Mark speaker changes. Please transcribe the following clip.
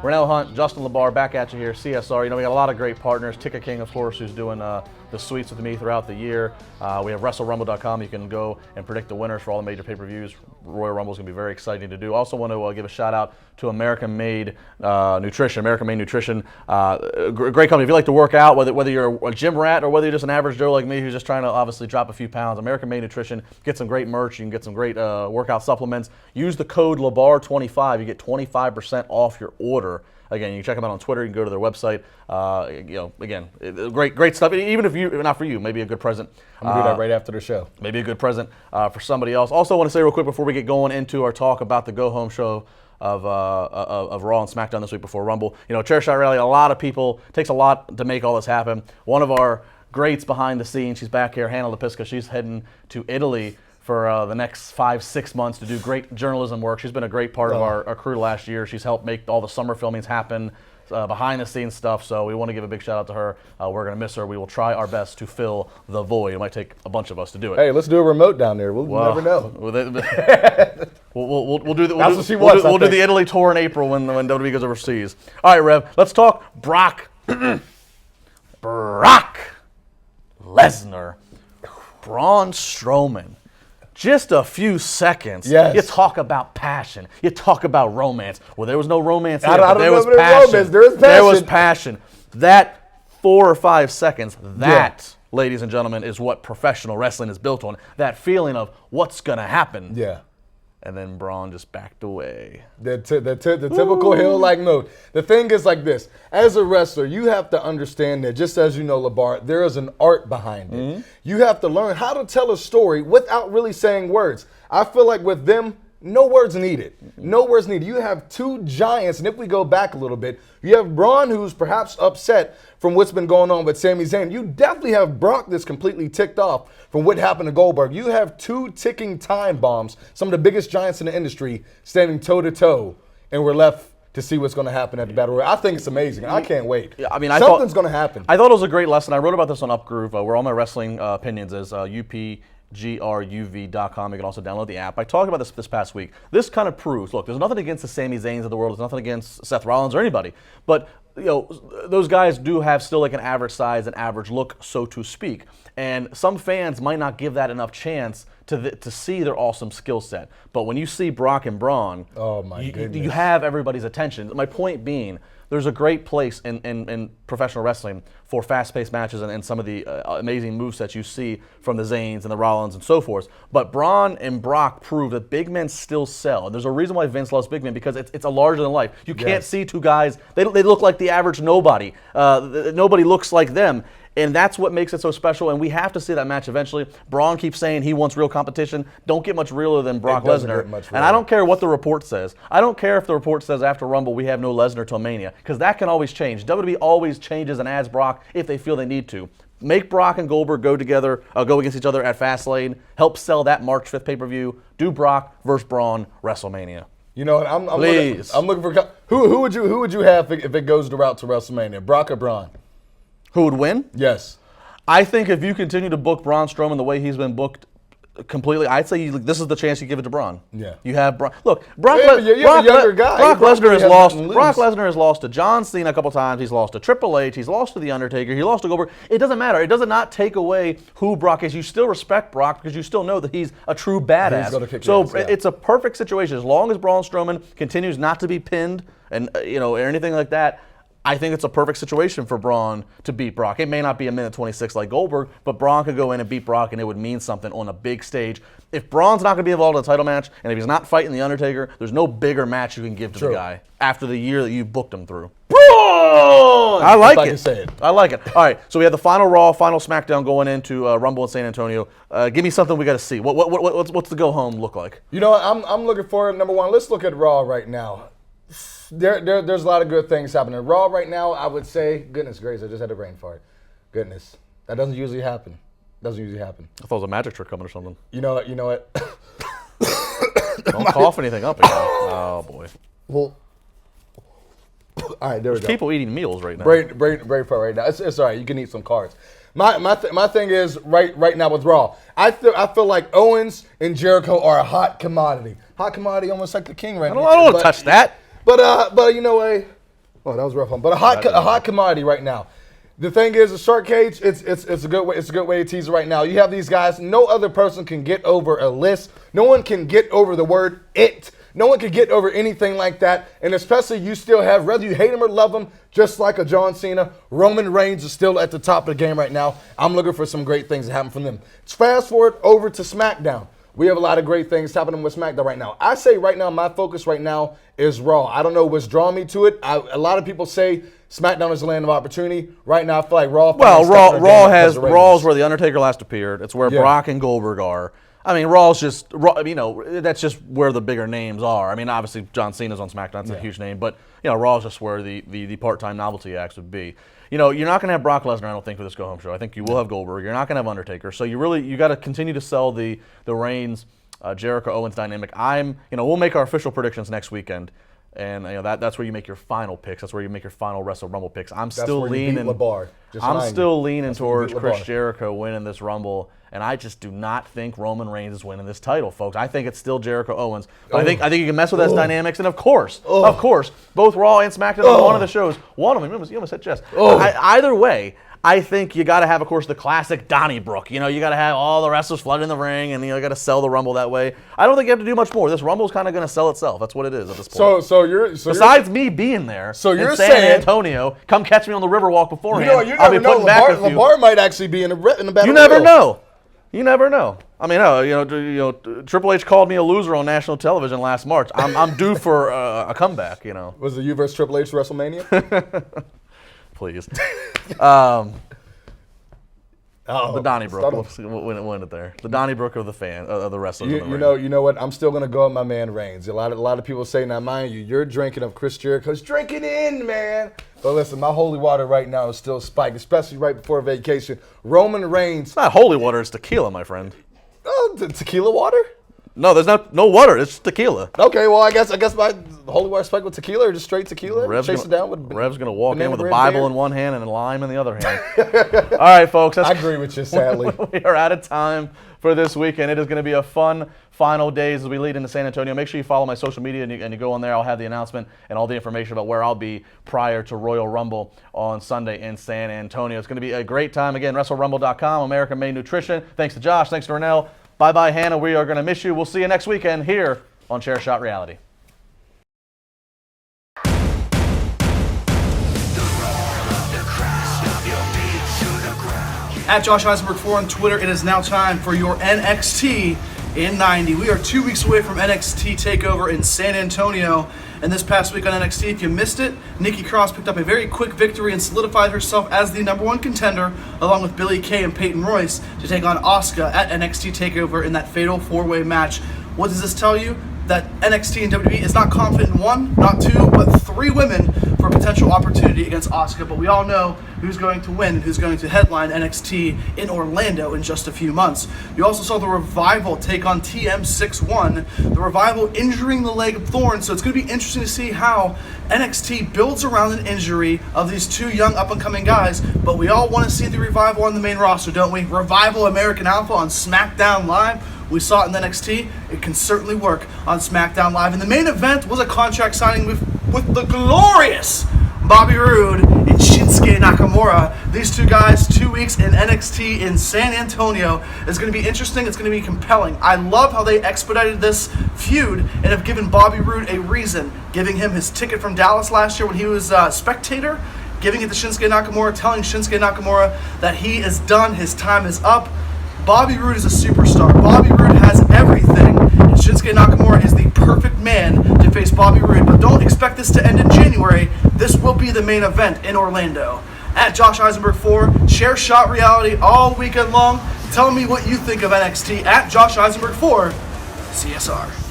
Speaker 1: Renell Hunt, Justin LeBar back at you here, CSR. You know, we got a lot of great partners. Ticket King, of course, who's doing the suites with me throughout the year. We have WrestleRumble.com. You can go and predict the winners for all the major pay-per-views. Royal Rumble is going to be very exciting to do. Also want to give a shout-out to American Made Nutrition. American Made Nutrition, great company. If you like to work out, whether you're a gym rat or whether you're just an average Joe like me who's just trying to obviously drop a few pounds, American Made Nutrition, get some great merch. You can get some great workout supplements. Use the code LeBar25. You get 25% off your order. Again, you can check them out on Twitter. You can go to their website. Again, great stuff. Even if not for you, maybe a good present.
Speaker 2: I'm going to do that right after the show.
Speaker 1: Maybe a good present for somebody else. Also want to say real quick before we get going into our talk about the go-home show of Raw and SmackDown this week before Rumble. You know, Chair Shot Rally, a lot of people, takes a lot to make all this happen. One of our greats behind the scenes, she's back here, Hannah LaPisca. She's heading to Italy for the next 5-6 months to do great journalism work. She's been a great part of our crew last year. She's helped make all the summer filmings happen, behind the scenes stuff, so we want to give a big shout out to her. We're going to miss her. We will try our best to fill the void. It might take a bunch of us to do it.
Speaker 2: Hey, let's do a remote down there. We'll never know.
Speaker 1: We'll do the Italy tour in April when WWE goes overseas. All right, Rev, let's talk Brock Lesnar, Braun Strowman. Just a few seconds.
Speaker 2: Yes.
Speaker 1: You talk about passion. You talk about romance. Well, there was no romance here,
Speaker 2: but
Speaker 1: there was passion. There was passion. That 4 or 5 seconds, ladies and gentlemen, is what professional wrestling is built on. That feeling of what's going to happen.
Speaker 2: Yeah.
Speaker 1: And then Braun just backed away.
Speaker 2: The typical heel-like mode. The thing is like this. As a wrestler, you have to understand that, just as you know, LeBar, there is an art behind it. Mm-hmm. You have to learn how to tell a story without really saying words. I feel like with them, no words needed. No words needed. You have two giants, and if we go back a little bit, you have Braun, who's perhaps upset from what's been going on with Sami Zayn. You definitely have Brock that's completely ticked off from what happened to Goldberg. You have two ticking time bombs, some of the biggest giants in the industry, standing toe-to-toe, and we're left to see what's going to happen at the Battle Royale. I think it's amazing. I can't wait.
Speaker 1: Yeah, I mean,
Speaker 2: something's going to happen.
Speaker 1: I thought it was a great lesson. I wrote about this on Upgroove, where all my wrestling opinions is, upgruv.com. You can also download the app. I talked about this past week. This kind of proves, look, there's nothing against the Sami Zayns of the world. There's nothing against Seth Rollins or anybody. But you know, those guys do have still like an average size and average look, so to speak. And some fans might not give that enough chance to see their awesome skill set. But when you see Brock and Braun,
Speaker 2: oh my goodness,
Speaker 1: you have everybody's attention. My point being, there's a great place in professional wrestling for fast-paced matches and some of the amazing movesets you see from the Zayn's and the Rollins and so forth. But Braun and Brock prove that big men still sell. And there's a reason why Vince loves big men, because it's a larger-than-life. You can't see two guys. They look like the average nobody. Nobody looks like them. And that's what makes it so special, and we have to see that match eventually. Braun keeps saying he wants real competition. Don't get much realer than Brock Lesnar. And I don't care what the report says. I don't care if the report says after Rumble we have no Lesnar till Mania, because that can always change. WWE always changes and adds Brock if they feel they need to. Make Brock and Goldberg go against each other at Fastlane. Help sell that March 5th pay-per-view. Do Brock versus Braun WrestleMania.
Speaker 2: You know, I'm looking for who would you have if it goes the route to WrestleMania? Brock or Braun?
Speaker 1: Who would win?
Speaker 2: Yes.
Speaker 1: I think if you continue to book Braun Strowman the way he's been booked completely, I'd say this is the chance you give it to Braun.
Speaker 2: Yeah.
Speaker 1: You have Braun. Look, Brock
Speaker 2: Lesnar
Speaker 1: has lost. Brock Lesnar has lost to John Cena a couple times. He's lost to Triple H. He's lost to The Undertaker. He lost to Goldberg. It doesn't matter. It does not take away who Brock is. You still respect Brock because you still know that he's a true badass. So it's a perfect situation. As long as Braun Strowman continues not to be pinned and or anything like that, I think it's a perfect situation for Braun to beat Brock. It may not be a minute 26 like Goldberg, but Braun could go in and beat Brock, and it would mean something on a big stage. If Braun's not going to be involved in a title match, and if he's not fighting The Undertaker, there's no bigger match you can give to the guy after the year that you booked him through.
Speaker 2: Braun!
Speaker 1: I like it. I like it. All right, so we have the final Raw, final SmackDown going into Rumble in San Antonio. Give me something we got to see. What's the go-home look like?
Speaker 2: You know what? I'm looking for, number one, let's look at Raw right now. There's a lot of good things happening. Raw right now, I would say, goodness gracious, I just had a brain fart. Goodness. That doesn't usually happen.
Speaker 1: I thought it was a magic trick coming or something.
Speaker 2: You know what?
Speaker 1: Don't cough anything up again. Oh, boy.
Speaker 2: Well, all right, there we go.
Speaker 1: There's people eating meals right now.
Speaker 2: Brain fart right now. It's all right. You can eat some carbs. My thing is right now with Raw, I feel like Owens and Jericho are a hot commodity. Hot commodity, almost like the king right now.
Speaker 1: I don't want to touch that.
Speaker 2: But you know what? Oh, that was rough. But a hot commodity right now. The thing is, the shark cage, it's a good way. It's a good way to tease it right now. You have these guys. No other person can get over a list. No one can get over the word it. No one can get over anything like that. And especially you still have, whether you hate him or love him, just like a John Cena, Roman Reigns is still at the top of the game right now. I'm looking for some great things to happen from them. Let's fast forward over to SmackDown. We have a lot of great things happening with SmackDown right now. I say right now, my focus right now is Raw. I don't know what's drawing me to it. A lot of people say SmackDown is the land of opportunity. Right now, I feel like Raw.
Speaker 1: Well, Raw is where the Undertaker last appeared. It's where Brock and Goldberg are. I mean, Raw's just, that's just where the bigger names are. I mean, obviously, John Cena's on SmackDown. That's a huge name. But, Raw's just where the part-time novelty acts would be. You're not going to have Brock Lesnar, I don't think, for this go-home show. I think you will have Goldberg. You're not going to have Undertaker. So you got to continue to sell the Reigns, Jericho-Owens dynamic. We'll make our official predictions next weekend. And that's where you make your final picks. That's where you make your final Wrestle Rumble picks. I'm still leaning towards Chris Jericho winning this Rumble, and I just do not think Roman Reigns is winning this title, folks. I think it's still Jericho Owens. But I think you can mess with those dynamics, and of course, both Raw and SmackDown on one of the shows. One of them, you almost said Jess. Either way, I think you got to have, of course, the classic Donnybrook. You got to have all the wrestlers flood in the ring, and you got to sell the Rumble that way. I don't think you have to do much more. This Rumble's kind of going to sell itself. That's what it is at this point. Besides me being there, in San Antonio, come catch me on the Riverwalk beforehand.
Speaker 2: You never know. LeBar might actually be in a battle.
Speaker 1: You never know. You never know. I mean, Triple H called me a loser on national television last March. I'm due for a comeback.
Speaker 2: Was it you versus Triple H WrestleMania?
Speaker 1: Please. The Donnybrook. We'll win it there. The Donnybrook of the wrestlers.
Speaker 2: You know what? I'm still gonna go with my man Reigns. A lot of people say, now mind you, you're drinking of Chris Jericho's drinking in, man. But listen, my holy water right now is still spiked, especially right before vacation. Roman Reigns.
Speaker 1: It's not holy water. It's tequila, my friend.
Speaker 2: Oh, tequila water?
Speaker 1: No, there's no water. It's tequila.
Speaker 2: Okay, well, I guess my holy water spiked with tequila or just straight tequila. Rev's
Speaker 1: gonna walk in with a Bible in one hand and a lime in the other hand. All right, folks.
Speaker 2: I agree with you, sadly.
Speaker 1: We are out of time for this weekend. It is going to be a fun final days as we lead into San Antonio. Make sure you follow my social media and you go on there. I'll have the announcement and all the information about where I'll be prior to Royal Rumble on Sunday in San Antonio. It's going to be a great time. Again, WrestleRumble.com, American Made Nutrition. Thanks to Josh. Thanks to Renell. Bye-bye, Hannah. We are going to miss you. We'll see you next weekend here on Chair Shot Reality.
Speaker 3: At Josh Eisenberg 4 on Twitter, it is now time for your NXT in 90. We are 2 weeks away from NXT TakeOver in San Antonio. And this past week on NXT, if you missed it, Nikki Cross picked up a very quick victory and solidified herself as the #1 contender, along with Billie Kay and Peyton Royce, to take on Asuka at NXT TakeOver in that fatal 4-way match. What does this tell you? That NXT and WWE is not confident in 1, not 2, but 3 women for a potential opportunity against Asuka. But we all know who's going to win and who's going to headline NXT in Orlando in just a few months. You also saw the Revival take on TM61. The Revival injuring the leg of Thorne, so it's going to be interesting to see how NXT builds around an injury of these 2 young up-and-coming guys. But we all want to see the Revival on the main roster, don't we? Revival American Alpha on SmackDown Live. We saw it in NXT. It can certainly work on SmackDown Live. And the main event was a contract signing with the glorious Bobby Roode and Shinsuke Nakamura. These 2 guys, 2 weeks in NXT in San Antonio. It's going to be interesting. It's going to be compelling. I love how they expedited this feud and have given Bobby Roode a reason, giving him his ticket from Dallas last year when he was a spectator, giving it to Shinsuke Nakamura, telling Shinsuke Nakamura that he is done, his time is up. Bobby Roode is a superstar. Bobby Roode has everything, and Shinsuke Nakamura is the perfect man to face Bobby Roode. But don't expect this to end in January. This will be the main event in Orlando. At Josh Eisenberg 4, Share Shot Reality all weekend long. Tell me what you think of NXT at Josh Eisenberg 4, CSR.